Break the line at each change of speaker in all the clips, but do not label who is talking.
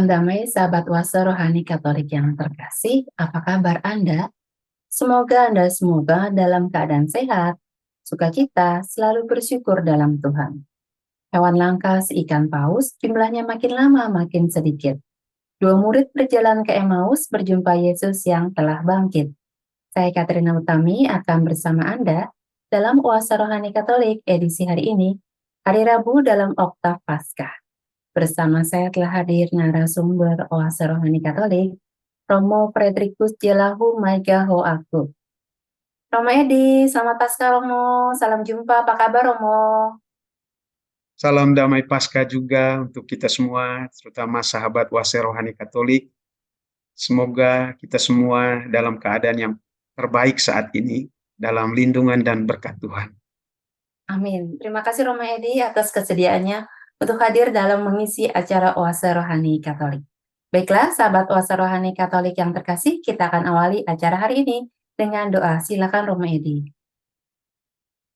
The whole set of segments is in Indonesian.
Salam damai sahabat Wasa Rohani Katolik yang terkasih, apa kabar Anda? Semoga Anda semua dalam keadaan sehat, sukacita, selalu bersyukur dalam Tuhan. Hewan langka seikan paus, jumlahnya makin lama makin sedikit. Dua murid berjalan ke Emmaus berjumpa Yesus yang telah bangkit. Saya Katrina Utami akan bersama Anda dalam Wasa Rohani Katolik edisi hari ini, hari Rabu dalam Oktav Paskah. Bersama saya telah hadir narasumber Oase Rohani Katolik, Romo Frederikus Jelahu Maigaho Aku. Romo Edi, selamat Paskah Romo, salam jumpa, apa kabar Romo?
Salam damai Paskah juga untuk kita semua, terutama sahabat Wase Rohani Katolik. Semoga kita semua dalam keadaan yang terbaik saat ini, dalam lindungan dan berkat Tuhan.
Amin. Terima kasih Romo Edi atas kesediaannya untuk hadir dalam mengisi acara Oase Rohani Katolik. Baiklah, sahabat Oase Rohani Katolik yang terkasih, kita akan awali acara hari ini dengan doa. Silakan Romo Edi.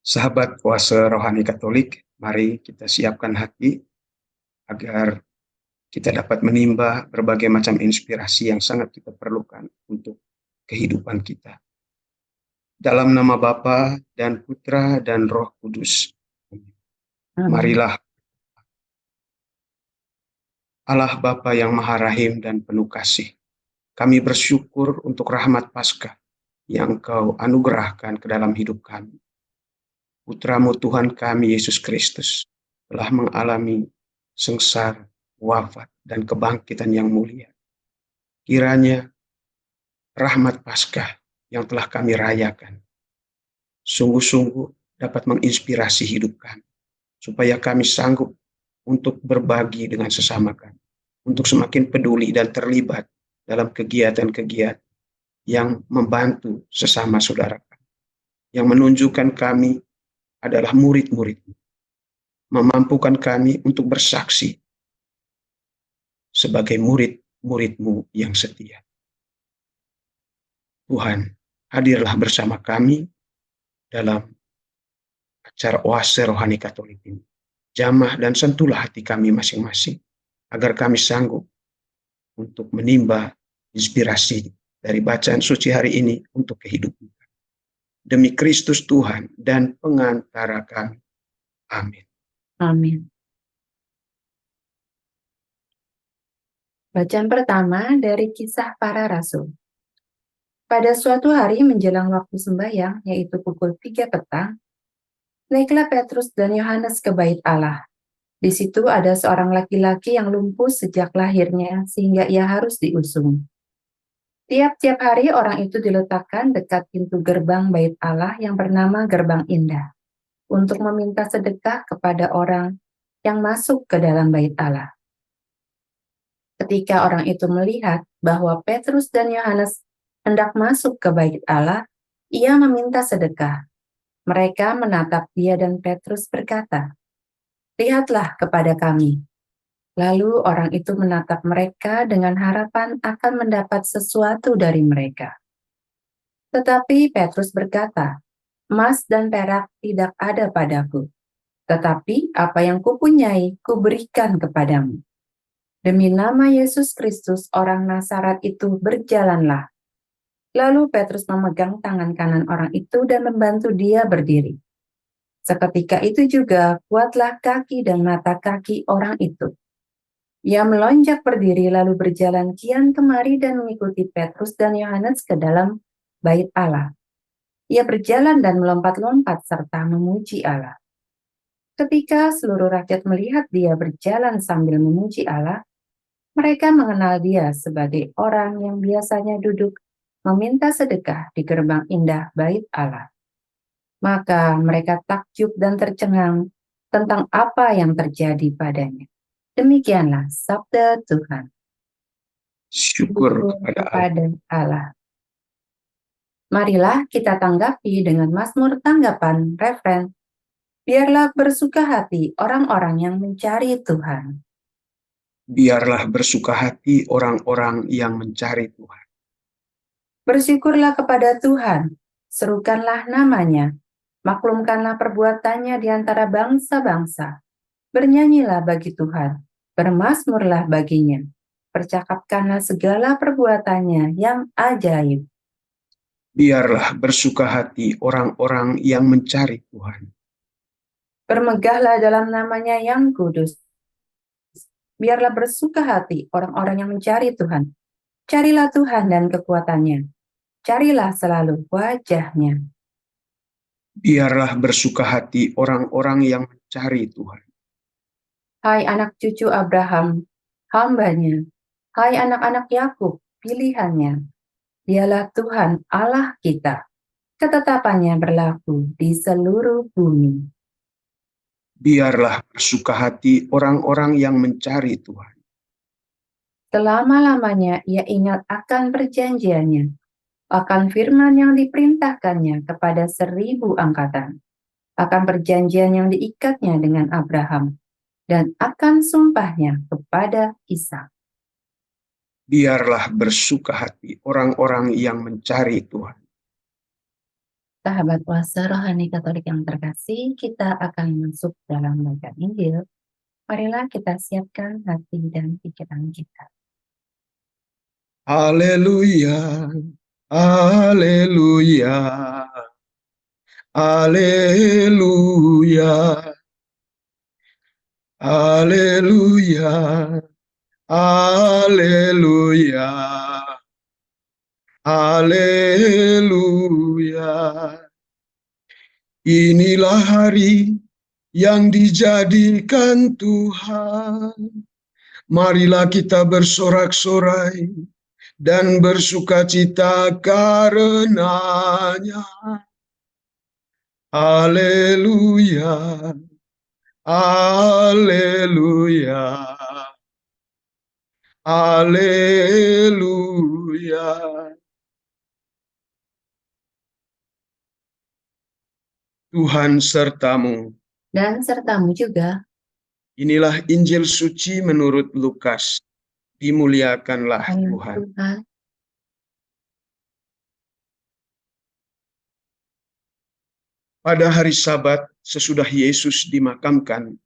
Sahabat Wase Rohani Katolik, mari kita siapkan hati agar kita dapat menimba berbagai macam inspirasi yang sangat kita perlukan untuk kehidupan kita. Dalam nama Bapa dan Putra dan Roh Kudus. Marilah Allah Bapa yang Maha Rahim dan penuh kasih, kami bersyukur untuk rahmat Paskah yang Kau anugerahkan ke dalam hidup kami. Putramu Tuhan kami Yesus Kristus telah mengalami sengsara, wafat, dan kebangkitan yang mulia. Kiranya rahmat Paskah yang telah kami rayakan sungguh-sungguh dapat menginspirasi hidup kami, supaya kami sanggup untuk berbagi dengan sesama kami, untuk semakin peduli dan terlibat dalam kegiatan-kegiatan yang membantu sesama saudara kami, yang menunjukkan kami adalah murid-murid-Mu, memampukan kami untuk bersaksi sebagai murid-murid-Mu yang setia. Tuhan, hadirlah bersama kami dalam acara Oase Rohani Katolik ini. Jamah dan sentuhlah hati kami masing-masing, agar kami sanggup untuk menimba inspirasi dari bacaan suci hari ini untuk kehidupan. Demi Kristus Tuhan dan pengantara kami. Amin.
Amin. Bacaan pertama dari Kisah Para Rasul. Pada suatu hari menjelang waktu sembahyang, yaitu pukul 3 petang, naiklah Petrus dan Yohanes ke bait Allah. Di situ ada seorang laki-laki yang lumpuh sejak lahirnya sehingga ia harus diusung. Tiap-tiap hari orang itu diletakkan dekat pintu gerbang bait Allah yang bernama Gerbang Indah untuk meminta sedekah kepada orang yang masuk ke dalam bait Allah. Ketika orang itu melihat bahwa Petrus dan Yohanes hendak masuk ke bait Allah, ia meminta sedekah. Mereka menatap dia dan Petrus berkata, "Lihatlah kepada kami." Lalu orang itu menatap mereka dengan harapan akan mendapat sesuatu dari mereka. Tetapi Petrus berkata, "Emas dan perak tidak ada padaku, tetapi apa yang kupunyai kuberikan kepadamu. Demi nama Yesus Kristus orang Nazaret itu berjalanlah." Lalu Petrus memegang tangan kanan orang itu dan membantu dia berdiri. Seketika itu juga kuatlah kaki dan mata kaki orang itu. Ia melonjak berdiri lalu berjalan kian kemari dan mengikuti Petrus dan Yohanes ke dalam bait Allah. Ia berjalan dan melompat-lompat serta memuji Allah. Ketika seluruh rakyat melihat dia berjalan sambil memuji Allah, mereka mengenal dia sebagai orang yang biasanya duduk meminta sedekah di gerbang indah bait Allah. Maka mereka takjub dan tercengang tentang apa yang terjadi padanya. Demikianlah sabda Tuhan.
Syukur kepada
Allah. Marilah kita tanggapi dengan mazmur tanggapan refren. Biarlah bersuka hati orang-orang yang mencari Tuhan.
Biarlah bersuka hati orang-orang yang mencari Tuhan.
Bersyukurlah kepada Tuhan, serukanlah namanya, maklumkanlah perbuatannya di antara bangsa-bangsa. Bernyanyilah bagi Tuhan, bermazmurlah baginya. percakapkanlah segala perbuatannya yang ajaib.
Biarlah bersuka hati orang-orang yang mencari Tuhan.
Bermegahlah dalam namanya yang kudus. Biarlah bersuka hati orang-orang yang mencari Tuhan. Carilah Tuhan dan kekuatannya. Carilah selalu wajahnya.
Biarlah bersuka hati orang-orang yang mencari Tuhan.
Hai anak cucu Abraham, hambanya. Hai anak-anak Yakub, pilihannya. Dialah Tuhan Allah kita. Ketetapannya berlaku di seluruh bumi.
Biarlah bersuka hati orang-orang yang mencari Tuhan.
Selama-lamanya ia ingat akan perjanjiannya, akan firman yang diperintahkannya kepada 1000 angkatan, akan perjanjian yang diikatnya dengan Abraham, dan akan sumpahnya kepada Ishak.
Biarlah bersuka hati orang-orang yang mencari Tuhan.
Sahabat puasa rohani Katolik yang terkasih, kita akan masuk dalam bacaan Injil. Marilah kita siapkan hati dan pikiran kita.
Haleluya, haleluya, haleluya, haleluya, haleluya, haleluya. Inilah hari yang dijadikan Tuhan. Marilah kita bersorak-sorai dan bersukacita karenanya. Haleluya, haleluya, haleluya. Tuhan sertamu.
Dan sertamu juga.
Inilah Injil suci menurut Lukas. Dimuliakanlah
Tuhan.
Tuhan. Pada hari Sabat, sesudah Yesus dimakamkan,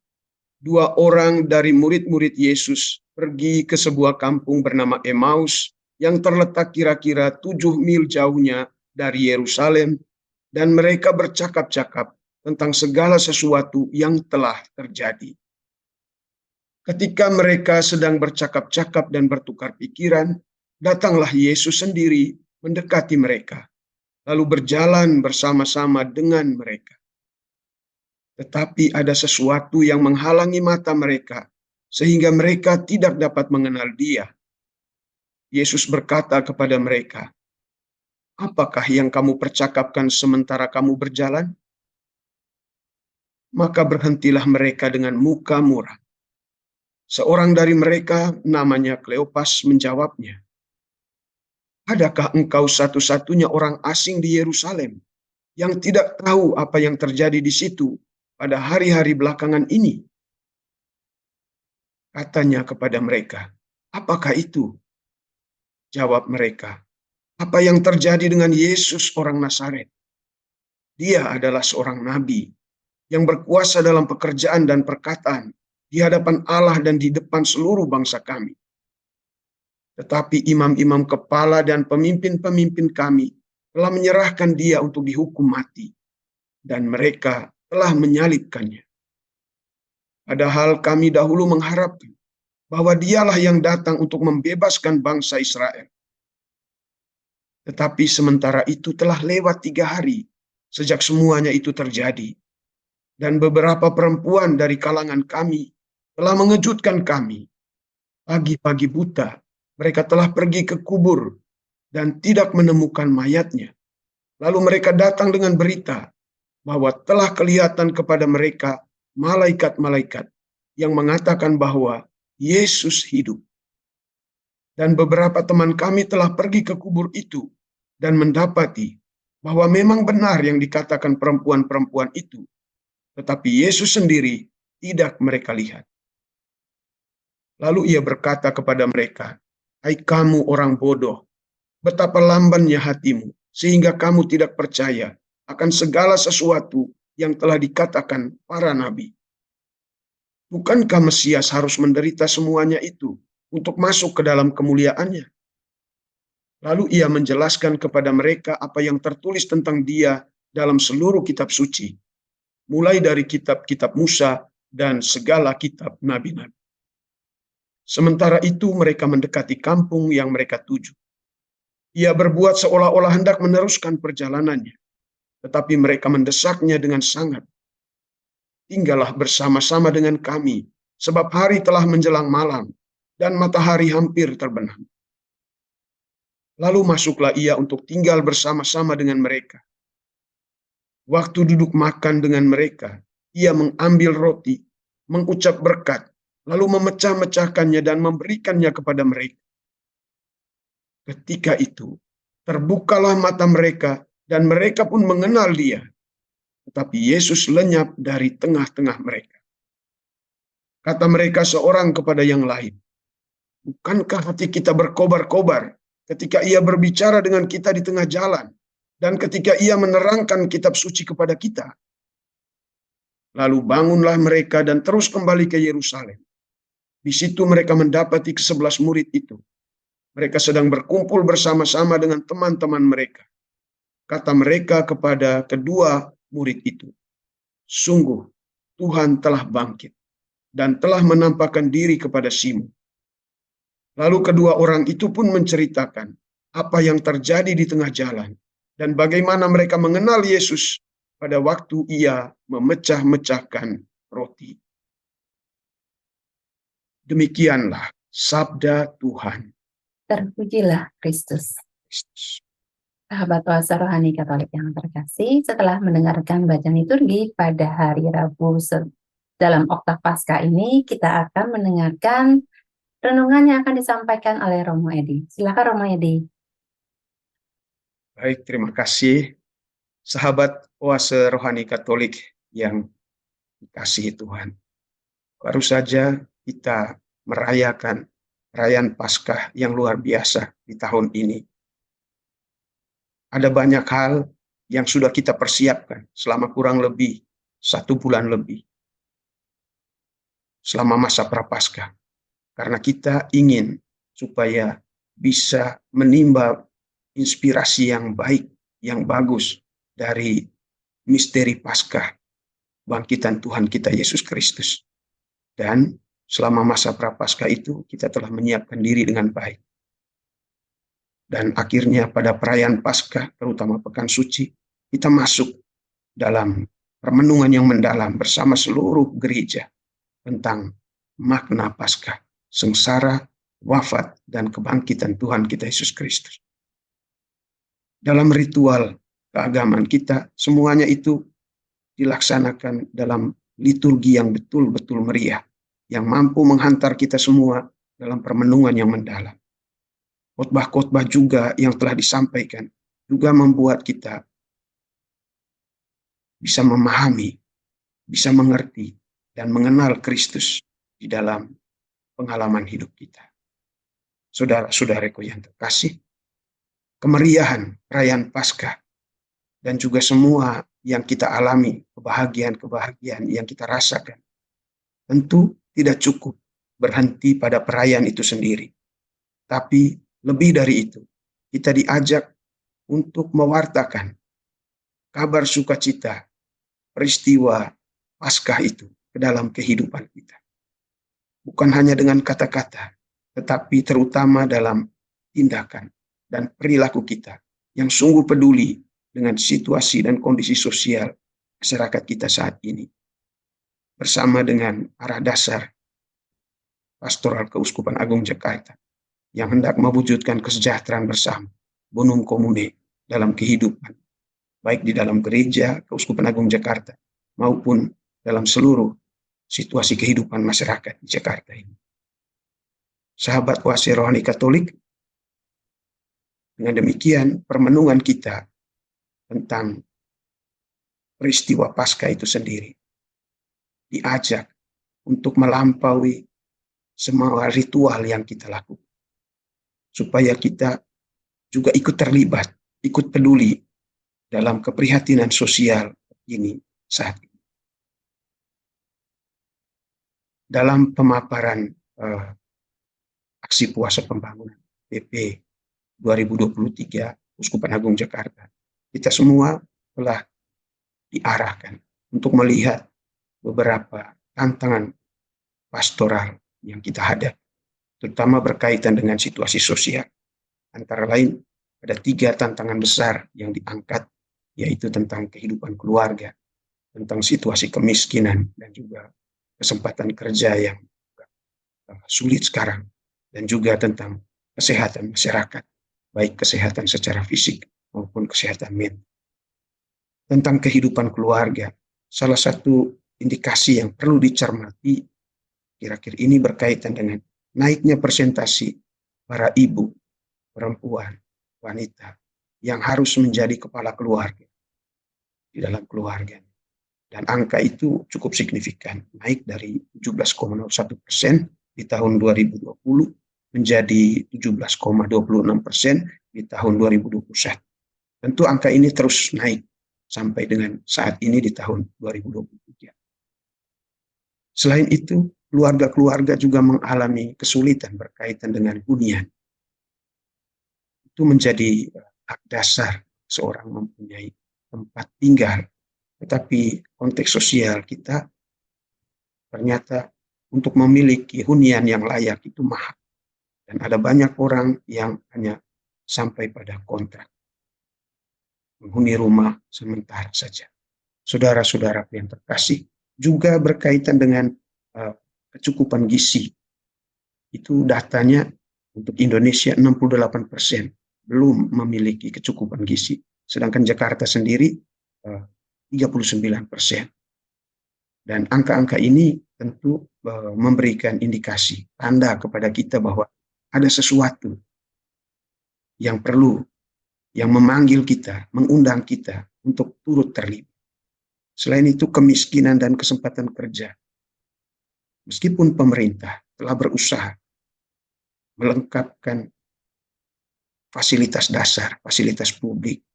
2 orang dari murid-murid Yesus pergi ke sebuah kampung bernama Emmaus yang terletak kira-kira 7 mil jauhnya dari Yerusalem, dan mereka bercakap-cakap tentang segala sesuatu yang telah terjadi. Ketika mereka sedang bercakap-cakap dan bertukar pikiran, datanglah Yesus sendiri mendekati mereka, lalu berjalan bersama-sama dengan mereka. Tetapi ada sesuatu yang menghalangi mata mereka, sehingga mereka tidak dapat mengenal Dia. Yesus berkata kepada mereka, "Apakah yang kamu percakapkan sementara kamu berjalan?" Maka berhentilah mereka dengan muka muram. Seorang dari mereka, namanya Kleopas, menjawabnya, "Adakah engkau satu-satunya orang asing di Yerusalem yang tidak tahu apa yang terjadi di situ pada hari-hari belakangan ini?" Katanya kepada mereka, "Apakah itu?" Jawab mereka, "Apa yang terjadi dengan Yesus orang Nazaret? Dia adalah seorang nabi yang berkuasa dalam pekerjaan dan perkataan di hadapan Allah dan di depan seluruh bangsa kami. Tetapi imam-imam kepala dan pemimpin-pemimpin kami telah menyerahkan dia untuk dihukum mati, dan mereka telah menyalibkannya. Padahal kami dahulu mengharapkan bahwa dialah yang datang untuk membebaskan bangsa Israel. Tetapi sementara itu telah lewat 3 hari sejak semuanya itu terjadi, dan beberapa perempuan dari kalangan kami telah mengejutkan kami. Pagi-pagi buta, mereka telah pergi ke kubur dan tidak menemukan mayatnya. Lalu mereka datang dengan berita bahwa telah kelihatan kepada mereka malaikat-malaikat yang mengatakan bahwa Yesus hidup. Dan beberapa teman kami telah pergi ke kubur itu dan mendapati bahwa memang benar yang dikatakan perempuan-perempuan itu, tetapi Yesus sendiri tidak mereka lihat." Lalu ia berkata kepada mereka, "Hai kamu orang bodoh, betapa lambannya hatimu, sehingga kamu tidak percaya akan segala sesuatu yang telah dikatakan para nabi. Bukankah Mesias harus menderita semuanya itu untuk masuk ke dalam kemuliaannya. Lalu ia menjelaskan kepada mereka apa yang tertulis tentang dia dalam seluruh kitab suci, mulai dari kitab-kitab Musa dan segala kitab nabi-nabi. Sementara itu mereka mendekati kampung yang mereka tuju. Ia berbuat seolah-olah hendak meneruskan perjalanannya, tetapi mereka mendesaknya dengan sangat. Tinggallah bersama-sama dengan kami, sebab hari telah menjelang malam, dan matahari hampir terbenam. Lalu masuklah ia untuk tinggal bersama-sama dengan mereka. Waktu duduk makan dengan mereka, ia mengambil roti, mengucap berkat, lalu memecah-mecahkannya dan memberikannya kepada mereka. Ketika itu, terbukalah mata mereka, dan mereka pun mengenal dia. Tetapi Yesus lenyap dari tengah-tengah mereka. Kata mereka seorang kepada yang lain, "Bukankah hati kita berkobar-kobar ketika ia berbicara dengan kita di tengah jalan, dan ketika ia menerangkan kitab suci kepada kita?" Lalu bangunlah mereka dan terus kembali ke Yerusalem. Di situ mereka mendapati ke-11 murid itu. Mereka sedang berkumpul bersama-sama dengan teman-teman mereka. Kata mereka kepada kedua murid itu, "Sungguh, Tuhan telah bangkit dan telah menampakkan diri kepada Simon." Lalu kedua orang itu pun menceritakan apa yang terjadi di tengah jalan dan bagaimana mereka mengenal Yesus pada waktu ia memecah-mecahkan roti. Demikianlah sabda Tuhan.
Terpujilah Kristus. Sahabat Oase Rohani Katolik yang terkasih, setelah mendengarkan bacaan liturgi pada hari Rabu dalam Oktav Paskah ini, kita akan mendengarkan renungan yang akan disampaikan oleh Romo Edi. Silakan Romo Edi.
Baik, terima kasih sahabat Oase Rohani Katolik yang dikasihi Tuhan. Baru saja kita merayakan perayaan Paskah yang luar biasa di tahun ini. Ada banyak hal yang sudah kita persiapkan selama kurang lebih 1 bulan lebih. Selama masa Prapaskah. Karena kita ingin supaya bisa menimba inspirasi yang baik, yang bagus dari misteri Paskah, bangkitan Tuhan kita Yesus Kristus. Dan selama masa Prapaskah itu kita telah menyiapkan diri dengan baik. Dan akhirnya pada perayaan Paskah, terutama Pekan Suci, kita masuk dalam permenungan yang mendalam bersama seluruh gereja tentang makna Paskah, sengsara, wafat, dan kebangkitan Tuhan kita Yesus Kristus. Dalam ritual keagamaan kita, semuanya itu dilaksanakan dalam liturgi yang betul-betul meriah, yang mampu menghantar kita semua dalam permenungan yang mendalam. Khotbah-khotbah juga yang telah disampaikan juga membuat kita bisa memahami, bisa mengerti, dan mengenal Kristus di dalam pengalaman hidup kita. Saudara-saudaraku yang terkasih, kemeriahan perayaan Paskah dan juga semua yang kita alami, kebahagiaan-kebahagiaan yang kita rasakan, tentu tidak cukup berhenti pada perayaan itu sendiri. Tapi lebih dari itu, kita diajak untuk mewartakan kabar sukacita, peristiwa Paskah itu ke dalam kehidupan kita. Bukan hanya dengan kata-kata, tetapi terutama dalam tindakan dan perilaku kita yang sungguh peduli dengan situasi dan kondisi sosial masyarakat kita saat ini. Bersama dengan arah dasar Pastoral Keuskupan Agung Jakarta yang hendak mewujudkan kesejahteraan bersama, bonum comune, dalam kehidupan, baik di dalam gereja Keuskupan Agung Jakarta maupun dalam seluruh situasi kehidupan masyarakat di Jakarta ini. Sahabat Oase Rohani Katolik, dengan demikian permenungan kita tentang peristiwa Paskah itu sendiri diajak untuk melampaui semua ritual yang kita lakukan, supaya kita juga ikut terlibat, ikut peduli dalam keprihatinan sosial ini saat ini. Dalam pemaparan aksi puasa pembangunan PP 2023 Uskupan Agung Jakarta, kita semua telah diarahkan untuk melihat beberapa tantangan pastoral yang kita hadapi, terutama berkaitan dengan situasi sosial. Antara lain, ada 3 tantangan besar yang diangkat, yaitu tentang kehidupan keluarga, tentang situasi kemiskinan, dan juga kesempatan kerja yang sulit sekarang, dan juga tentang kesehatan masyarakat, baik kesehatan secara fisik maupun kesehatan mental. Tentang kehidupan keluarga, salah satu indikasi yang perlu dicermati kira-kira ini berkaitan dengan naiknya persentase para ibu, perempuan, wanita yang harus menjadi kepala keluarga di dalam keluarga. Dan angka itu cukup signifikan, naik dari 17,01% di tahun 2020 menjadi 17,26% di tahun 2021. Tentu angka ini terus naik sampai dengan saat ini di tahun 2023. Selain itu, keluarga-keluarga juga mengalami kesulitan berkaitan dengan hunian. Itu menjadi hak dasar seorang mempunyai tempat tinggal. Tetapi konteks sosial kita ternyata untuk memiliki hunian yang layak itu mahal. Dan ada banyak orang yang hanya sampai pada kontrak menghuni rumah sementara saja. Saudara-saudara yang terkasih, juga berkaitan dengan kecukupan gizi. Itu datanya untuk Indonesia 68% belum memiliki kecukupan gizi. Sedangkan Jakarta sendiri 39%. Dan angka-angka ini tentu memberikan indikasi, tanda kepada kita bahwa ada sesuatu yang perlu, yang memanggil kita, mengundang kita untuk turut terlibat. Selain itu, kemiskinan dan kesempatan kerja. Meskipun pemerintah telah berusaha melengkapkan fasilitas dasar, fasilitas publik,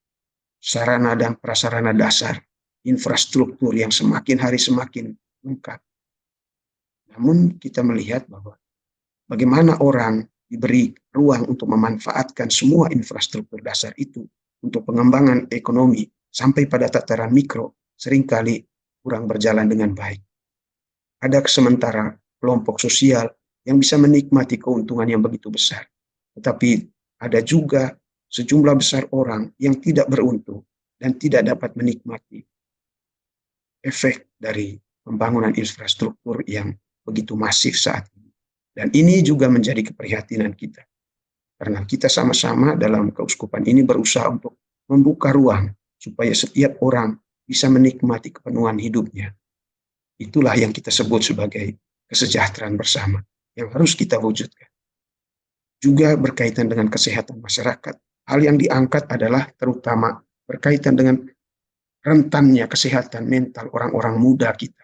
sarana dan prasarana dasar, infrastruktur yang semakin hari semakin lengkap. Namun kita melihat bahwa bagaimana orang diberi ruang untuk memanfaatkan semua infrastruktur dasar itu untuk pengembangan ekonomi sampai pada tataran mikro seringkali kurang berjalan dengan baik. Ada sementara kelompok sosial yang bisa menikmati keuntungan yang begitu besar. Tetapi ada juga sejumlah besar orang yang tidak beruntung dan tidak dapat menikmati efek dari pembangunan infrastruktur yang begitu masif saat ini. Dan ini juga menjadi keprihatinan kita. Karena kita sama-sama dalam keuskupan ini berusaha untuk membuka ruang supaya setiap orang bisa menikmati kepenuhan hidupnya. Itulah yang kita sebut sebagai kesejahteraan bersama yang harus kita wujudkan. Juga berkaitan dengan kesehatan masyarakat. Hal yang diangkat adalah terutama berkaitan dengan rentannya kesehatan mental orang-orang muda kita,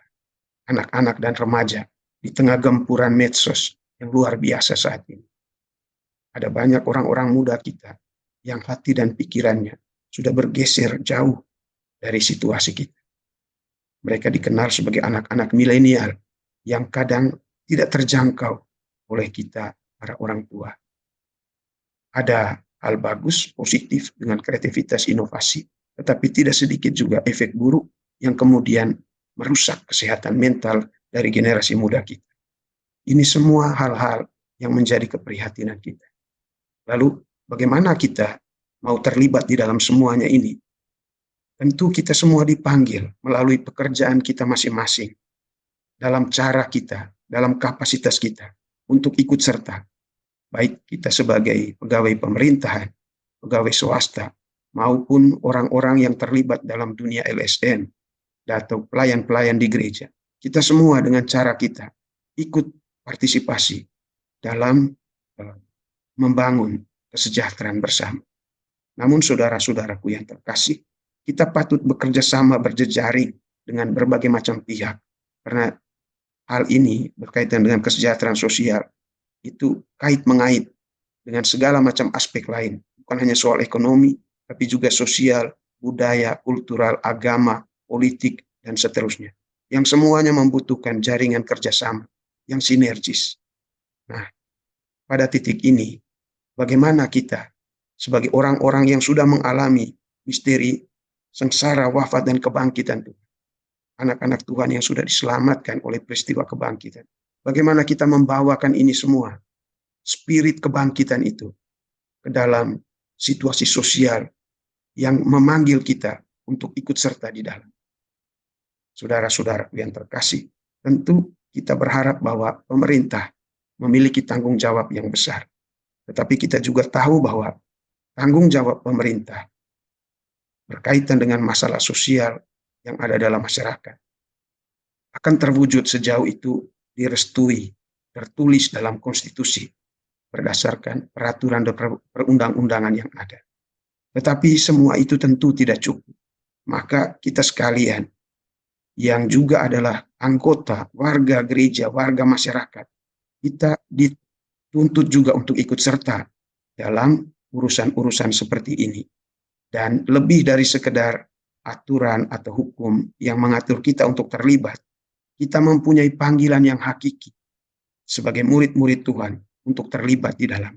anak-anak dan remaja di tengah gempuran medsos yang luar biasa saat ini. Ada banyak orang-orang muda kita yang hati dan pikirannya sudah bergeser jauh dari situasi kita. Mereka dikenal sebagai anak-anak milenial yang kadang tidak terjangkau oleh kita, para orang tua. Ada hal bagus, positif dengan kreativitas inovasi, tetapi tidak sedikit juga efek buruk yang kemudian merusak kesehatan mental dari generasi muda kita. Ini semua hal-hal yang menjadi keprihatinan kita. Lalu bagaimana kita mau terlibat di dalam semuanya ini? Tentu kita semua dipanggil melalui pekerjaan kita masing-masing, dalam cara kita, dalam kapasitas kita, untuk ikut serta. Baik kita sebagai pegawai pemerintahan, pegawai swasta, maupun orang-orang yang terlibat dalam dunia LSM, atau pelayan-pelayan di gereja. Kita semua dengan cara kita ikut partisipasi dalam membangun kesejahteraan bersama. Namun saudara-saudaraku yang terkasih, kita patut bekerja sama berjejaring dengan berbagai macam pihak. Karena hal ini berkaitan dengan kesejahteraan sosial, itu kait-mengait dengan segala macam aspek lain. Bukan hanya soal ekonomi, tapi juga sosial, budaya, kultural, agama, politik, dan seterusnya. Yang semuanya membutuhkan jaringan kerjasama yang sinergis. Nah, pada titik ini, bagaimana kita sebagai orang-orang yang sudah mengalami misteri sengsara, wafat, dan kebangkitan Tuhan, anak-anak Tuhan yang sudah diselamatkan oleh peristiwa kebangkitan, bagaimana kita membawakan ini semua, spirit kebangkitan itu, ke dalam situasi sosial yang memanggil kita untuk ikut serta di dalam. Saudara-saudara yang terkasih, tentu kita berharap bahwa pemerintah memiliki tanggung jawab yang besar. Tetapi kita juga tahu bahwa tanggung jawab pemerintah berkaitan dengan masalah sosial yang ada dalam masyarakat akan terwujud sejauh itu direstui, tertulis dalam konstitusi berdasarkan peraturan dan perundang-undangan yang ada. Tetapi semua itu tentu tidak cukup. Maka kita sekalian yang juga adalah anggota, warga gereja, warga masyarakat, kita dituntut juga untuk ikut serta dalam urusan-urusan seperti ini. Dan lebih dari sekedar aturan atau hukum yang mengatur kita untuk terlibat, kita mempunyai panggilan yang hakiki sebagai murid-murid Tuhan untuk terlibat di dalam.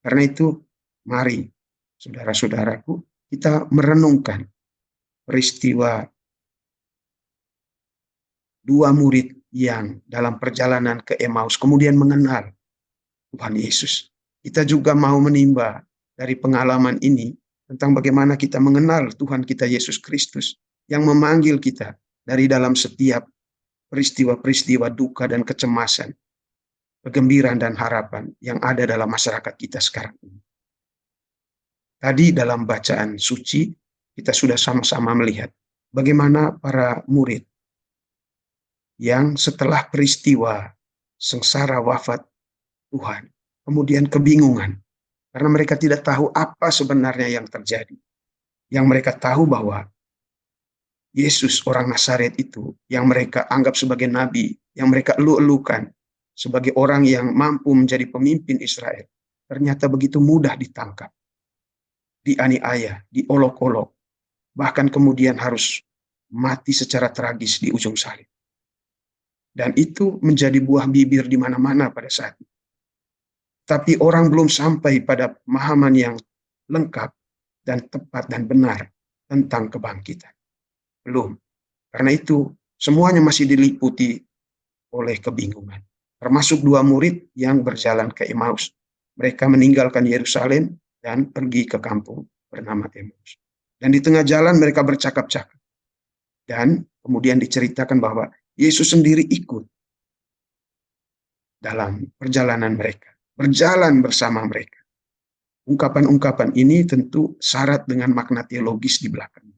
Karena itu, mari saudara-saudaraku, kita merenungkan peristiwa dua murid yang dalam perjalanan ke Emmaus kemudian mengenal Tuhan Yesus. Kita juga mau menimba dari pengalaman ini tentang bagaimana kita mengenal Tuhan kita Yesus Kristus yang memanggil kita dari dalam setiap peristiwa-peristiwa duka dan kecemasan, kegembiraan dan harapan yang ada dalam masyarakat kita sekarang ini. Tadi dalam bacaan suci, kita sudah sama-sama melihat bagaimana para murid yang setelah peristiwa sengsara wafat Tuhan, kemudian kebingungan, karena mereka tidak tahu apa sebenarnya yang terjadi. Yang mereka tahu bahwa Yesus orang Nazaret itu, yang mereka anggap sebagai nabi, yang mereka elu-elukan sebagai orang yang mampu menjadi pemimpin Israel, ternyata begitu mudah ditangkap, dianiaya, diolok-olok, bahkan kemudian harus mati secara tragis di ujung salib. Dan itu menjadi buah bibir di mana-mana pada saat itu. Tapi orang belum sampai pada pemahaman yang lengkap dan tepat dan benar tentang kebangkitan. Belum. Karena itu semuanya masih diliputi oleh kebingungan. Termasuk dua murid yang berjalan ke Emmaus. Mereka meninggalkan Yerusalem dan pergi ke kampung bernama Emmaus. Dan di tengah jalan mereka bercakap-cakap. Dan kemudian diceritakan bahwa Yesus sendiri ikut dalam perjalanan mereka, berjalan bersama mereka. Ungkapan-ungkapan ini tentu syarat dengan makna teologis di belakangnya.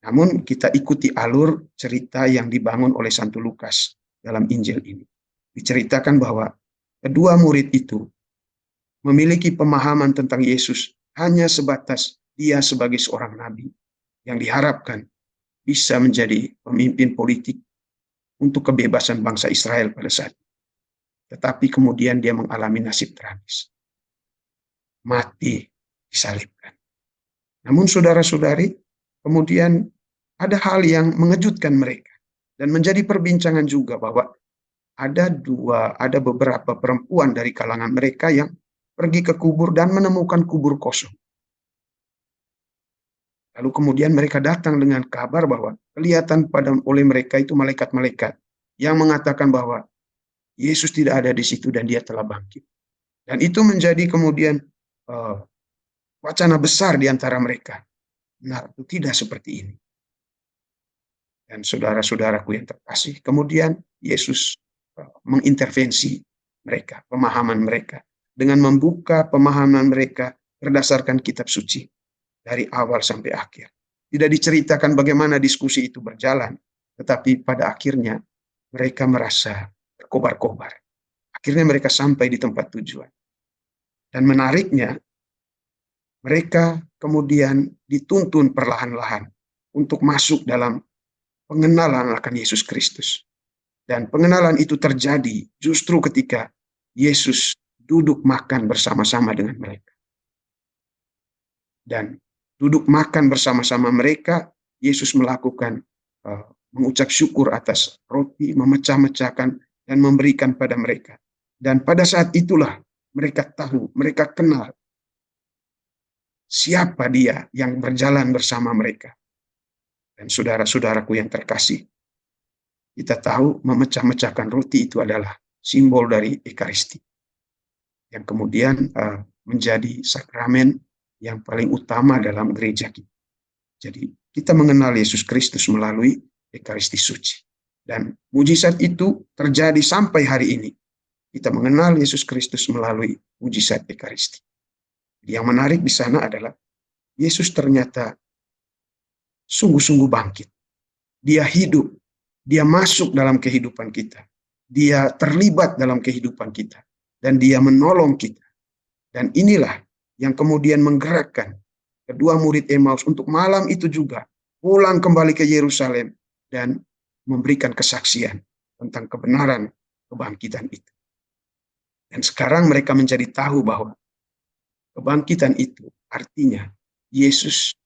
Namun kita ikuti alur cerita yang dibangun oleh Santo Lukas dalam Injil ini. Diceritakan bahwa kedua murid itu memiliki pemahaman tentang Yesus hanya sebatas dia sebagai seorang nabi yang diharapkan bisa menjadi pemimpin politik untuk kebebasan bangsa Israel pada saat itu. Tetapi kemudian dia mengalami nasib tragis. Mati disalibkan. Namun saudara-saudari, kemudian ada hal yang mengejutkan mereka. Dan menjadi perbincangan juga bahwa ada beberapa perempuan dari kalangan mereka yang pergi ke kubur dan menemukan kubur kosong. Lalu kemudian mereka datang dengan kabar bahwa kelihatan oleh mereka itu malaikat-malaikat yang mengatakan bahwa Yesus tidak ada di situ dan dia telah bangkit. Dan itu menjadi kemudian wacana besar di antara mereka. Nah, itu tidak seperti ini. Dan saudara-saudaraku yang terkasih, kemudian Yesus mengintervensi mereka, pemahaman mereka, dengan membuka pemahaman mereka berdasarkan kitab suci. Dari awal sampai akhir. Tidak diceritakan bagaimana diskusi itu berjalan, tetapi pada akhirnya mereka merasa berkobar-kobar. Akhirnya mereka sampai di tempat tujuan. Dan menariknya, mereka kemudian dituntun perlahan-lahan untuk masuk dalam pengenalan akan Yesus Kristus. Dan pengenalan itu terjadi justru ketika Yesus duduk makan bersama-sama dengan mereka. Dan duduk makan bersama-sama mereka, Yesus melakukan mengucap syukur atas roti, memecah-mecahkan dan memberikan pada mereka. Dan pada saat itulah mereka tahu, mereka kenal siapa dia yang berjalan bersama mereka. Dan saudara-saudaraku yang terkasih, kita tahu memecah-mecahkan roti itu adalah simbol dari Ekaristi, yang kemudian menjadi sakramen yang paling utama dalam gereja kita. Jadi kita mengenal Yesus Kristus melalui Ekaristi Suci. Dan mujizat itu terjadi sampai hari ini. Kita mengenal Yesus Kristus melalui mujizat Ekaristi. Yang menarik di sana adalah Yesus ternyata sungguh-sungguh bangkit. Dia hidup, dia masuk dalam kehidupan kita. Dia terlibat dalam kehidupan kita. Dan dia menolong kita. Dan inilah yang kemudian menggerakkan kedua murid Emmaus untuk malam itu juga pulang kembali ke Yerusalem dan memberikan kesaksian tentang kebenaran kebangkitan itu. Dan sekarang mereka menjadi tahu bahwa kebangkitan itu artinya Yesus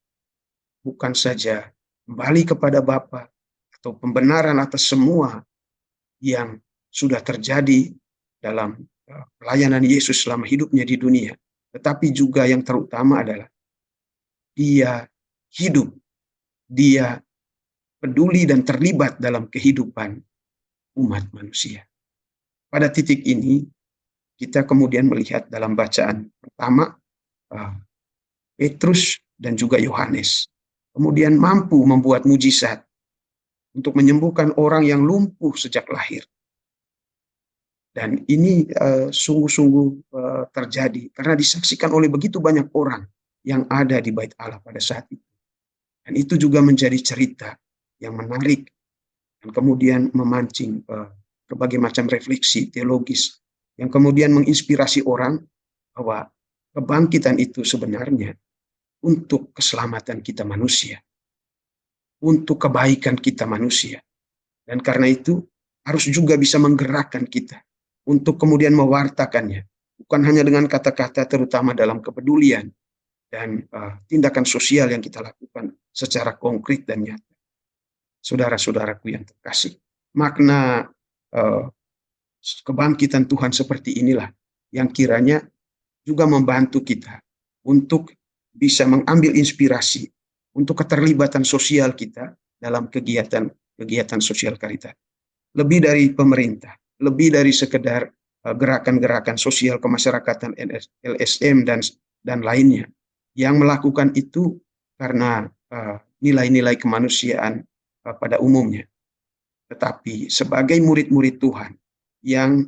bukan saja kembali kepada Bapa atau pembenaran atas semua yang sudah terjadi dalam pelayanan Yesus selama hidupnya di dunia, tetapi juga yang terutama adalah dia hidup, dia peduli dan terlibat dalam kehidupan umat manusia. Pada titik ini, kita kemudian melihat dalam bacaan pertama, Petrus dan juga Yohanes kemudian mampu membuat mujizat untuk menyembuhkan orang yang lumpuh sejak lahir. Dan ini sungguh-sungguh terjadi karena disaksikan oleh begitu banyak orang yang ada di Bait Allah pada saat itu. Dan itu juga menjadi cerita yang menarik dan kemudian memancing berbagai macam refleksi teologis yang kemudian menginspirasi orang bahwa kebangkitan itu sebenarnya untuk keselamatan kita manusia, untuk kebaikan kita manusia. Dan karena itu harus juga bisa menggerakkan kita untuk kemudian mewartakannya, bukan hanya dengan kata-kata, terutama dalam kepedulian dan tindakan sosial yang kita lakukan secara konkret dan nyata. Saudara-saudaraku yang terkasih, makna kebangkitan Tuhan seperti inilah yang kiranya juga membantu kita untuk bisa mengambil inspirasi untuk keterlibatan sosial kita dalam kegiatan sosial karitatif. Lebih dari pemerintah, lebih dari sekedar gerakan-gerakan sosial kemasyarakatan LSM dan lainnya, yang melakukan itu karena nilai-nilai kemanusiaan pada umumnya. Tetapi sebagai murid-murid Tuhan yang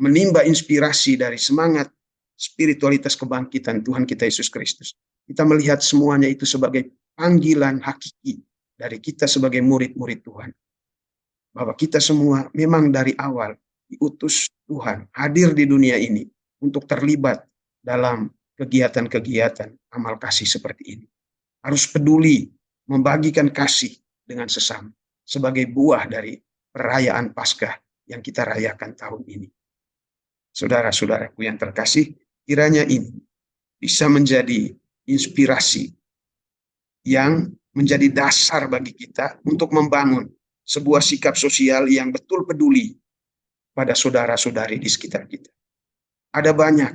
menimba inspirasi dari semangat spiritualitas kebangkitan Tuhan kita Yesus Kristus, kita melihat semuanya itu sebagai panggilan hakiki dari kita sebagai murid-murid Tuhan. Bahwa kita semua memang dari awal diutus Tuhan hadir di dunia ini untuk terlibat dalam kegiatan-kegiatan amal kasih seperti ini. Harus peduli membagikan kasih dengan sesama sebagai buah dari perayaan Paskah yang kita rayakan tahun ini. Saudara-saudaraku yang terkasih, kiranya ini bisa menjadi inspirasi yang menjadi dasar bagi kita untuk membangun sebuah sikap sosial yang betul peduli pada saudara-saudari di sekitar kita. Ada banyak,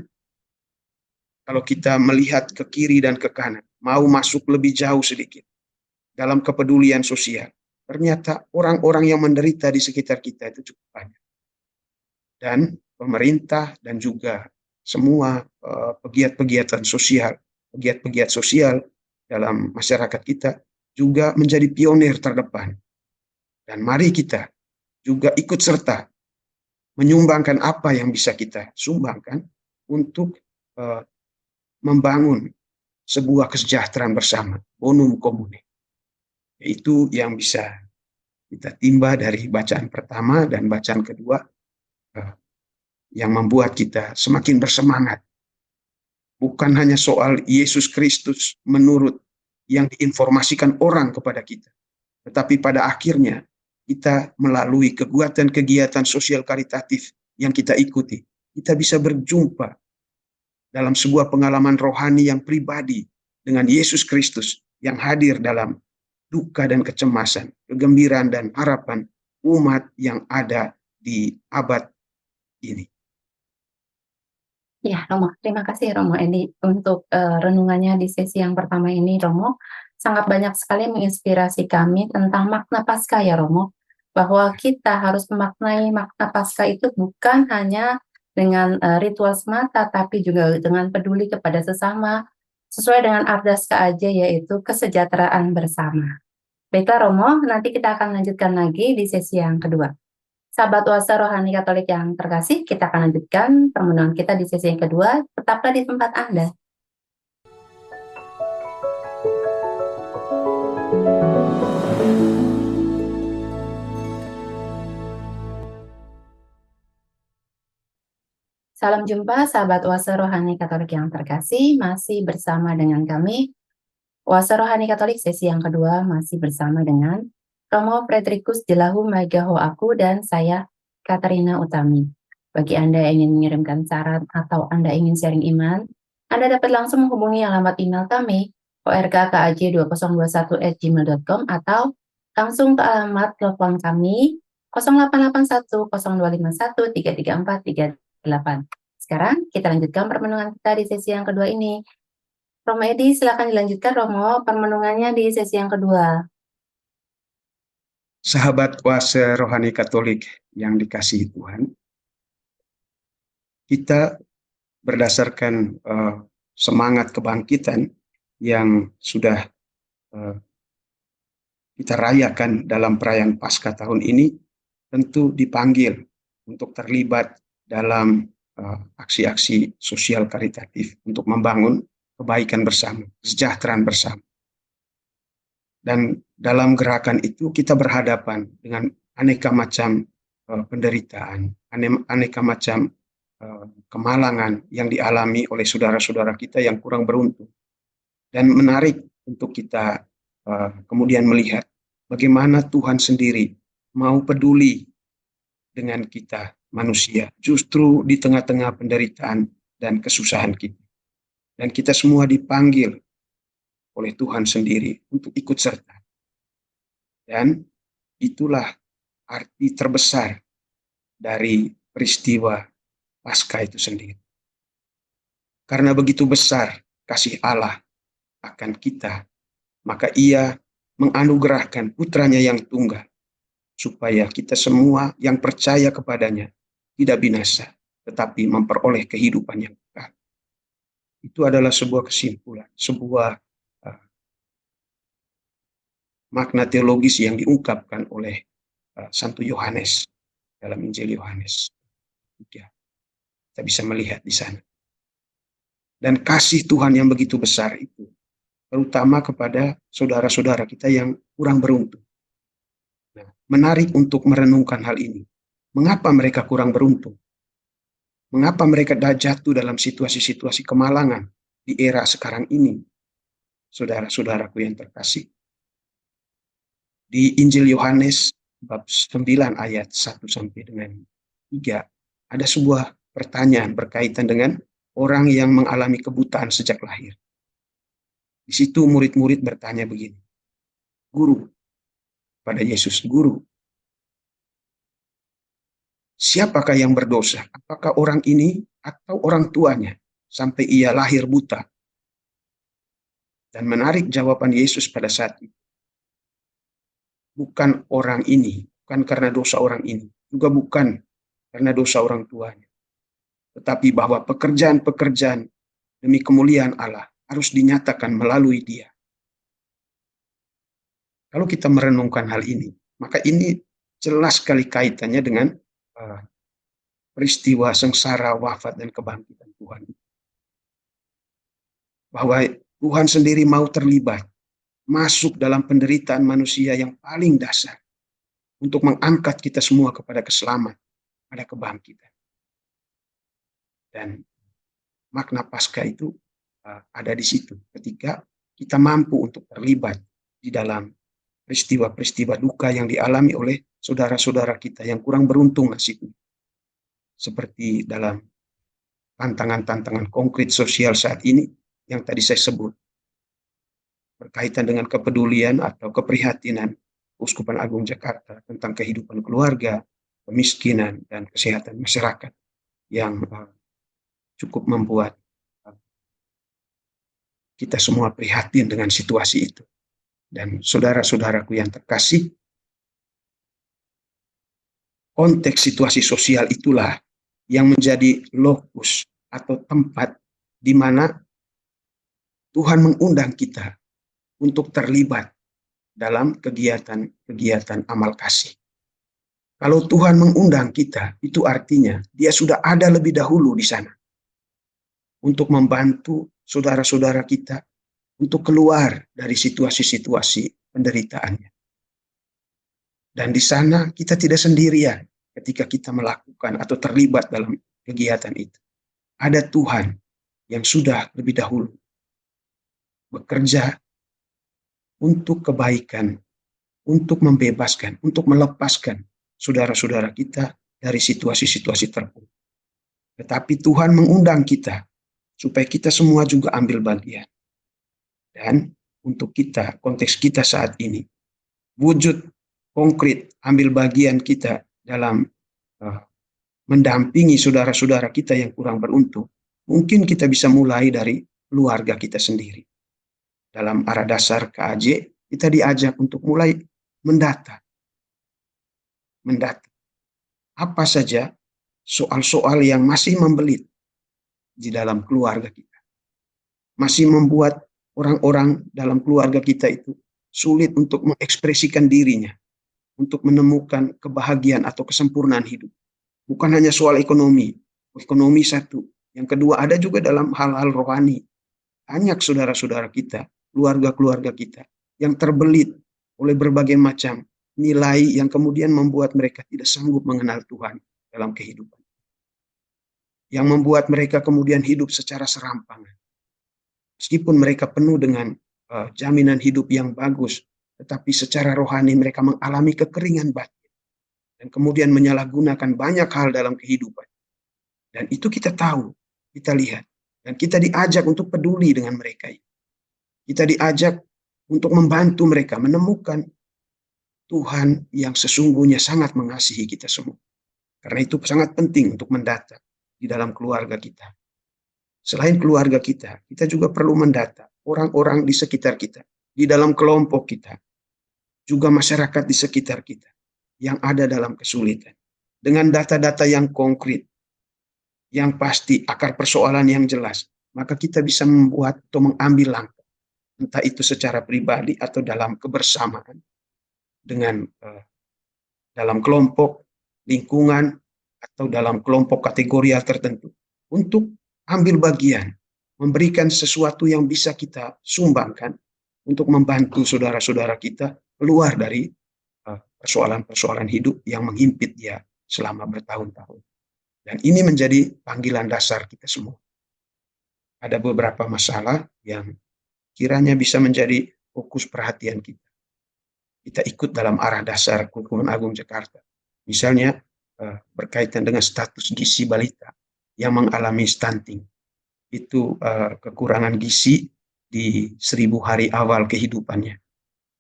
kalau kita melihat ke kiri dan ke kanan, mau masuk lebih jauh sedikit dalam kepedulian sosial, ternyata orang-orang yang menderita di sekitar kita itu cukup banyak. Dan pemerintah dan juga semua pegiat-pegiat sosial dalam masyarakat kita juga menjadi pionir terdepan. Dan mari kita juga ikut serta menyumbangkan apa yang bisa kita sumbangkan untuk membangun sebuah kesejahteraan bersama, bonum commune. Itu yang bisa kita timba dari bacaan pertama dan bacaan kedua, yang membuat kita semakin bersemangat. Bukan hanya soal Yesus Kristus menurut yang diinformasikan orang kepada kita, tetapi pada akhirnya kita melalui kegiatan sosial karitatif yang kita ikuti, kita bisa berjumpa dalam sebuah pengalaman rohani yang pribadi dengan Yesus Kristus yang hadir dalam duka dan kecemasan, kegembiraan dan harapan umat yang ada di abad ini.
Ya, Romo, terima kasih Romo Edi untuk renungannya di sesi yang pertama ini, Romo. Sangat banyak sekali menginspirasi kami tentang makna Paskah ya, Romo. Bahwa kita harus memaknai makna Paskah itu bukan hanya dengan ritual semata, tapi juga dengan peduli kepada sesama, sesuai dengan ardas KAJ, yaitu kesejahteraan bersama. Baiklah Romo, nanti kita akan lanjutkan lagi di sesi yang kedua. Sahabat Oase Rohani Katolik yang terkasih, kita akan lanjutkan permenungan kita di sesi yang kedua. Tetaplah di tempat Anda. Salam jumpa sahabat Oase Rohani Katolik yang terkasih, masih bersama dengan kami. Oase Rohani Katolik sesi yang kedua masih bersama dengan Romo Frederikus Jelahu Magaho Aku dan saya, Katarina Utami. Bagi Anda yang ingin mengirimkan saran atau Anda ingin sharing iman, Anda dapat langsung menghubungi alamat email kami, orkkaj2021@gmail.com atau langsung ke alamat telepon kami 0881 0251 334 38. Sekarang kita lanjutkan permenungan kita di sesi yang kedua ini. Romo Edi, silakan dilanjutkan Romo permenungannya di sesi yang kedua.
Sahabat Oase Rohani Katolik yang dikasihi Tuhan, kita berdasarkan semangat kebangkitan yang sudah kita rayakan dalam perayaan Paskah tahun ini, tentu dipanggil untuk terlibat dalam aksi-aksi sosial karitatif untuk membangun kebaikan bersama, kesejahteraan bersama. Dan dalam gerakan itu kita berhadapan dengan aneka macam penderitaan, aneka macam kemalangan yang dialami oleh saudara-saudara kita yang kurang beruntung. Dan menarik untuk kita kemudian melihat bagaimana Tuhan sendiri mau peduli dengan kita manusia, justru di tengah-tengah penderitaan dan kesusahan kita. Dan kita semua dipanggil oleh Tuhan sendiri untuk ikut serta. Dan itulah arti terbesar dari peristiwa Paskah itu sendiri. Karena begitu besar kasih Allah akan kita, maka Ia menganugerahkan putranya yang tunggal, supaya kita semua yang percaya kepadanya tidak binasa, tetapi memperoleh kehidupan yang kekal. Itu adalah sebuah kesimpulan, sebuah makna teologis yang diungkapkan oleh Santo Yohanes dalam Injil Yohanes. Kita bisa melihat di sana. Dan kasih Tuhan yang begitu besar itu, terutama kepada saudara-saudara kita yang kurang beruntung. Nah, menarik untuk merenungkan hal ini. Mengapa mereka kurang beruntung? Mengapa mereka jatuh dalam situasi-situasi kemalangan di era sekarang ini? Saudara-saudaraku yang terkasih. Di Injil Yohanes bab 9 ayat 1 sampai dengan 3 ada sebuah pertanyaan berkaitan dengan orang yang mengalami kebutaan sejak lahir. Di situ murid-murid bertanya begini, Guru, pada Yesus, Guru, siapakah yang berdosa? Apakah orang ini atau orang tuanya sampai ia lahir buta? Dan menarik jawaban Yesus pada saat itu. Bukan orang ini, bukan karena dosa orang ini, juga bukan karena dosa orang tuanya. Tetapi bahwa pekerjaan-pekerjaan demi kemuliaan Allah harus dinyatakan melalui dia. Kalau kita merenungkan hal ini, maka ini jelas sekali kaitannya dengan peristiwa sengsara, wafat, dan kebangkitan Tuhan. Bahwa Tuhan sendiri mau terlibat, masuk dalam penderitaan manusia yang paling dasar, untuk mengangkat kita semua kepada keselamatan, pada kebangkitan. Dan makna Paskah itu ada di situ, ketika kita mampu untuk terlibat di dalam peristiwa-peristiwa duka yang dialami oleh saudara-saudara kita yang kurang beruntung nasibnya. Seperti dalam tantangan-tantangan konkret sosial saat ini yang tadi saya sebut, berkaitan dengan kepedulian atau keprihatinan Uskupan Agung Jakarta tentang kehidupan keluarga, kemiskinan, dan kesehatan masyarakat yang cukup membuat kita semua prihatin dengan situasi itu. Dan saudara-saudaraku yang terkasih, konteks situasi sosial itulah yang menjadi lokus atau tempat di mana Tuhan mengundang kita untuk terlibat dalam kegiatan-kegiatan amal kasih. Kalau Tuhan mengundang kita, itu artinya Dia sudah ada lebih dahulu di sana untuk membantu saudara-saudara kita untuk keluar dari situasi-situasi penderitaannya. Dan di sana kita tidak sendirian ketika kita melakukan atau terlibat dalam kegiatan itu. Ada Tuhan yang sudah lebih dahulu bekerja untuk kebaikan, untuk membebaskan, untuk melepaskan saudara-saudara kita dari situasi-situasi tertentu. Tetapi Tuhan mengundang kita supaya kita semua juga ambil bagian. Dan untuk kita, konteks kita saat ini, wujud konkret ambil bagian kita dalam mendampingi saudara-saudara kita yang kurang beruntung, mungkin kita bisa mulai dari keluarga kita sendiri. Dalam arah dasar KAJ, kita diajak untuk mulai mendata. Apa saja soal-soal yang masih membelit di dalam keluarga kita. Masih membuat orang-orang dalam keluarga kita itu sulit untuk mengekspresikan dirinya, untuk menemukan kebahagiaan atau kesempurnaan hidup. Bukan hanya soal ekonomi satu. Yang kedua, ada juga dalam hal-hal rohani. Banyak saudara-saudara kita, keluarga-keluarga kita yang terbelit oleh berbagai macam nilai yang kemudian membuat mereka tidak sanggup mengenal Tuhan dalam kehidupan. Yang membuat mereka kemudian hidup secara serampangan. Meskipun mereka penuh dengan jaminan hidup yang bagus, tetapi secara rohani mereka mengalami kekeringan batin. Dan kemudian menyalahgunakan banyak hal dalam kehidupan. Dan itu kita tahu, kita lihat. Dan kita diajak untuk peduli dengan mereka. Kita diajak untuk membantu mereka menemukan Tuhan yang sesungguhnya sangat mengasihi kita semua. Karena itu sangat penting untuk mendata di dalam keluarga kita. Selain keluarga kita juga perlu mendata orang-orang di sekitar kita, di dalam kelompok kita, juga masyarakat di sekitar kita yang ada dalam kesulitan. Dengan data-data yang konkret, yang pasti, akar persoalan yang jelas, maka kita bisa membuat atau mengambil langkah. Entah itu secara pribadi atau dalam kebersamaan dengan dalam kelompok, lingkungan, atau dalam kelompok kategori tertentu. Untuk ambil bagian, memberikan sesuatu yang bisa kita sumbangkan untuk membantu saudara-saudara kita keluar dari persoalan-persoalan hidup yang menghimpit dia selama bertahun-tahun. Dan ini menjadi panggilan dasar kita semua. Ada beberapa masalah yang kiranya bisa menjadi fokus perhatian kita. Kita ikut dalam arah dasar Keuskupan Agung Jakarta. Misalnya berkaitan dengan status gizi balita yang mengalami stunting. Itu kekurangan gizi di 1000 hari awal kehidupannya.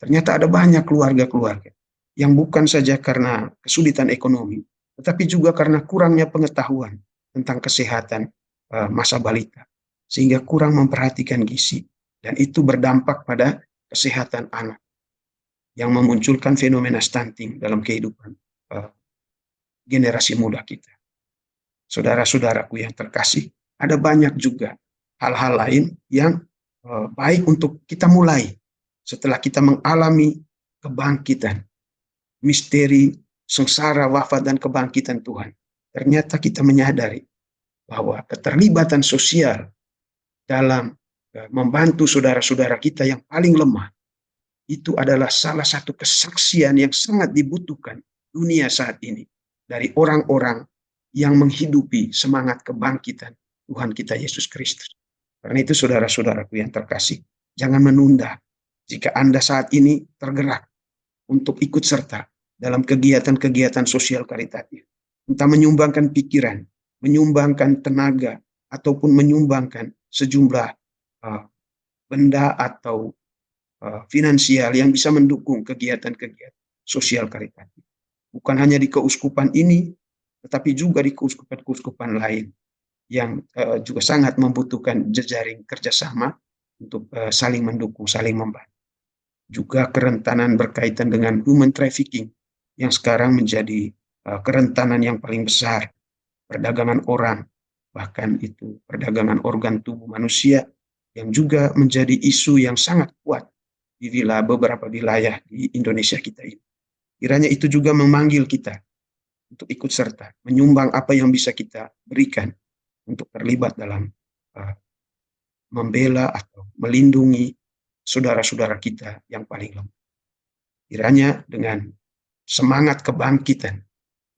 Ternyata ada banyak keluarga-keluarga yang bukan saja karena kesulitan ekonomi, tetapi juga karena kurangnya pengetahuan tentang kesehatan masa balita, sehingga kurang memperhatikan gizi, dan itu berdampak pada kesehatan anak, yang memunculkan fenomena stunting dalam kehidupan generasi muda kita. Saudara-saudaraku yang terkasih, ada banyak juga hal-hal lain yang baik untuk kita mulai setelah kita mengalami kebangkitan, misteri sengsara, wafat, dan kebangkitan Tuhan. Ternyata kita menyadari bahwa keterlibatan sosial dalam membantu saudara-saudara kita yang paling lemah, itu adalah salah satu kesaksian yang sangat dibutuhkan dunia saat ini dari orang-orang yang menghidupi semangat kebangkitan Tuhan kita Yesus Kristus. Karena itu saudara-saudaraku yang terkasih, jangan menunda jika Anda saat ini tergerak untuk ikut serta dalam kegiatan-kegiatan sosial karitatif. Entah menyumbangkan pikiran, menyumbangkan tenaga, ataupun menyumbangkan sejumlah benda atau finansial yang bisa mendukung kegiatan-kegiatan sosial karitatif. Bukan hanya di keuskupan ini, tetapi juga di keuskupan-keuskupan lain yang juga sangat membutuhkan jejaring kerjasama untuk saling mendukung, saling membantu. Juga kerentanan berkaitan dengan human trafficking yang sekarang menjadi kerentanan yang paling besar, perdagangan orang, bahkan itu perdagangan organ tubuh manusia yang juga menjadi isu yang sangat kuat di beberapa wilayah di Indonesia kita ini. Kiranya itu juga memanggil kita untuk ikut serta, menyumbang apa yang bisa kita berikan untuk terlibat dalam membela atau melindungi saudara-saudara kita yang paling lemah. Kiranya dengan semangat kebangkitan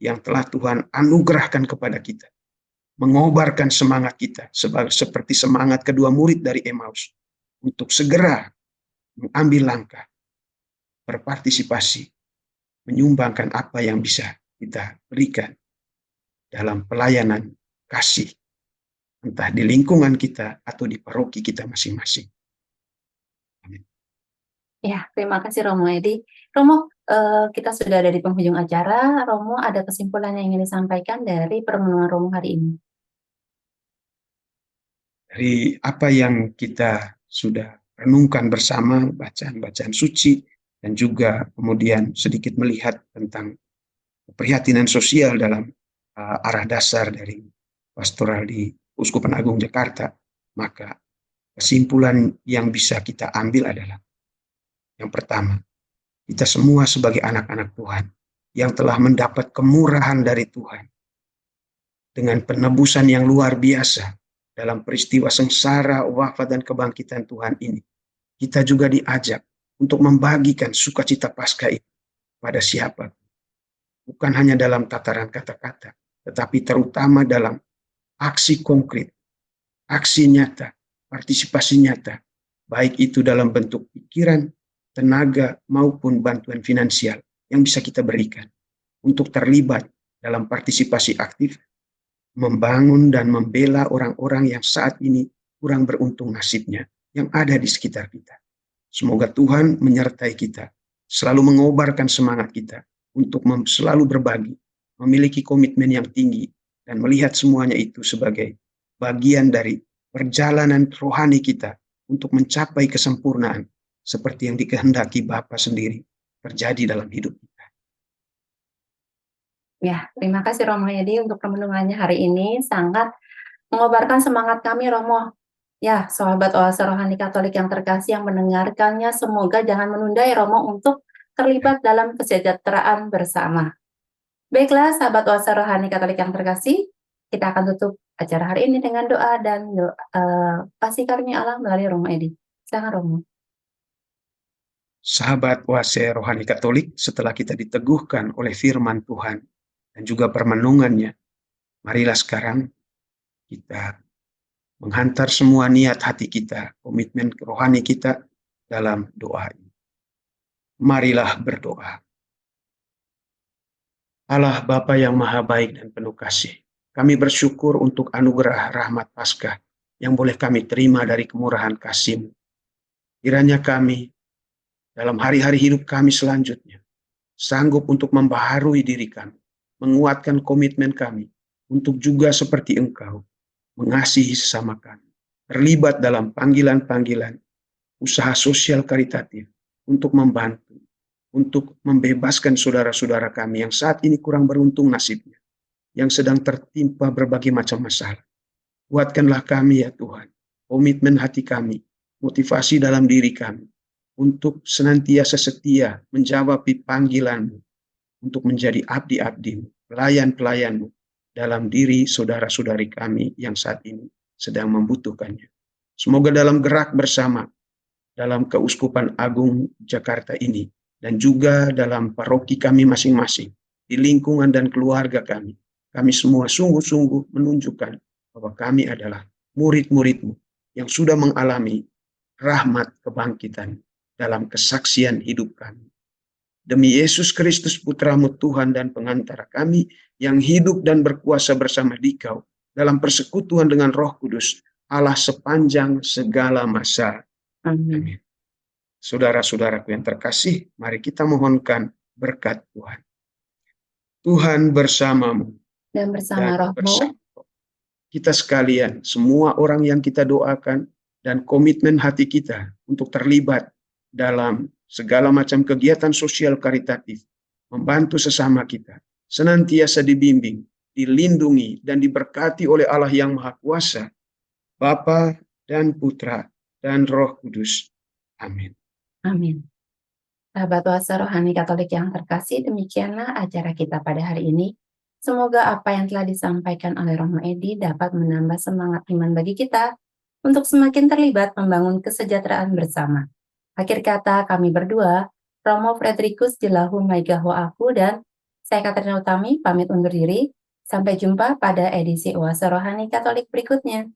yang telah Tuhan anugerahkan kepada kita, mengobarkan semangat kita seperti semangat kedua murid dari Emmaus untuk segera mengambil langkah, berpartisipasi, menyumbangkan apa yang bisa kita berikan dalam pelayanan kasih, entah di lingkungan kita atau di paroki kita masing-masing. Amin.
Ya, terima kasih Romo Edi. Romo, kita sudah ada di penghujung acara. Romo, ada kesimpulan yang ingin disampaikan dari pertemuan Romo hari ini?
Dari apa yang kita sudah renungkan bersama, bacaan-bacaan suci, dan juga kemudian sedikit melihat tentang keprihatinan sosial dalam arah dasar dari pastoral di Uskupan Agung Jakarta, maka kesimpulan yang bisa kita ambil adalah yang pertama, kita semua sebagai anak-anak Tuhan yang telah mendapat kemurahan dari Tuhan dengan penebusan yang luar biasa dalam peristiwa sengsara, wafat, dan kebangkitan Tuhan ini. Kita juga diajak untuk membagikan sukacita Paskah ini pada siapa. Bukan hanya dalam tataran kata-kata, tetapi terutama dalam aksi konkret, aksi nyata, partisipasi nyata, baik itu dalam bentuk pikiran, tenaga, maupun bantuan finansial yang bisa kita berikan untuk terlibat dalam partisipasi aktif, membangun dan membela orang-orang yang saat ini kurang beruntung nasibnya yang ada di sekitar kita. Semoga Tuhan menyertai kita, selalu mengobarkan semangat kita untuk selalu berbagi, memiliki komitmen yang tinggi, dan melihat semuanya itu sebagai bagian dari perjalanan rohani kita untuk mencapai kesempurnaan seperti yang dikehendaki Bapa sendiri terjadi dalam hidup kita.
Ya, terima kasih Romo Edi untuk renungannya hari ini. Sangat mengobarkan semangat kami, Romo. Ya, sahabat Oase Rohani Katolik yang terkasih yang mendengarkannya, semoga jangan menunda ya Romo untuk terlibat dalam kesejahteraan bersama. Baiklah, sahabat Oase Rohani Katolik yang terkasih, kita akan tutup acara hari ini dengan doa dan kasih karunia Allah melalui Romo Edi. Silakan Romo.
Sahabat Oase Rohani Katolik, setelah kita diteguhkan oleh firman Tuhan dan juga permenungannya, marilah sekarang kita menghantar semua niat hati kita, komitmen rohani kita dalam doa ini. Marilah berdoa. Allah Bapa yang Maha Baik dan penuh kasih, kami bersyukur untuk anugerah rahmat Paskah yang boleh kami terima dari kemurahan kasih-Mu. Kiranya kami dalam hari-hari hidup kami selanjutnya sanggup untuk membaharui diri kami, menguatkan komitmen kami untuk juga seperti Engkau mengasihi sesama kami, terlibat dalam panggilan-panggilan usaha sosial karitatif untuk membantu, untuk membebaskan saudara-saudara kami yang saat ini kurang beruntung nasibnya, yang sedang tertimpa berbagai macam masalah. Kuatkanlah kami ya Tuhan, komitmen hati kami, motivasi dalam diri kami, untuk senantiasa setia menjawab panggilan-Mu, untuk menjadi abdi-abdi-Mu, pelayan-pelayan-Mu, dalam diri saudara-saudari kami yang saat ini sedang membutuhkannya. Semoga dalam gerak bersama, dalam Keuskupan Agung Jakarta ini, dan juga dalam paroki kami masing-masing, di lingkungan dan keluarga kami semua sungguh-sungguh menunjukkan bahwa kami adalah murid-murid-Mu yang sudah mengalami rahmat kebangkitan dalam kesaksian hidup kami. Demi Yesus Kristus Putra-Mu Tuhan dan pengantara kami yang hidup dan berkuasa bersama Dikau dalam persekutuan dengan Roh Kudus, Allah sepanjang segala masa. Amin. Saudara-saudaraku yang terkasih, mari kita mohonkan berkat Tuhan. Tuhan bersamamu
Dan bersama Roh-Mu,
kita sekalian, semua orang yang kita doakan, dan komitmen hati kita untuk terlibat dalam segala macam kegiatan sosial karitatif, membantu sesama kita, senantiasa dibimbing, dilindungi, dan diberkati oleh Allah yang Maha Kuasa, Bapa dan Putra dan Roh Kudus. Amin.
Amin. Sahabat Oase Rohani Katolik yang terkasih, demikianlah acara kita pada hari ini. Semoga apa yang telah disampaikan oleh Romo Edi dapat menambah semangat iman bagi kita untuk semakin terlibat membangun kesejahteraan bersama. Akhir kata kami berdua, Romo Frederikus Jelahu Maigaho Aku dan saya Katrina Utami pamit undur diri. Sampai jumpa pada edisi Oase Rohani Katolik berikutnya.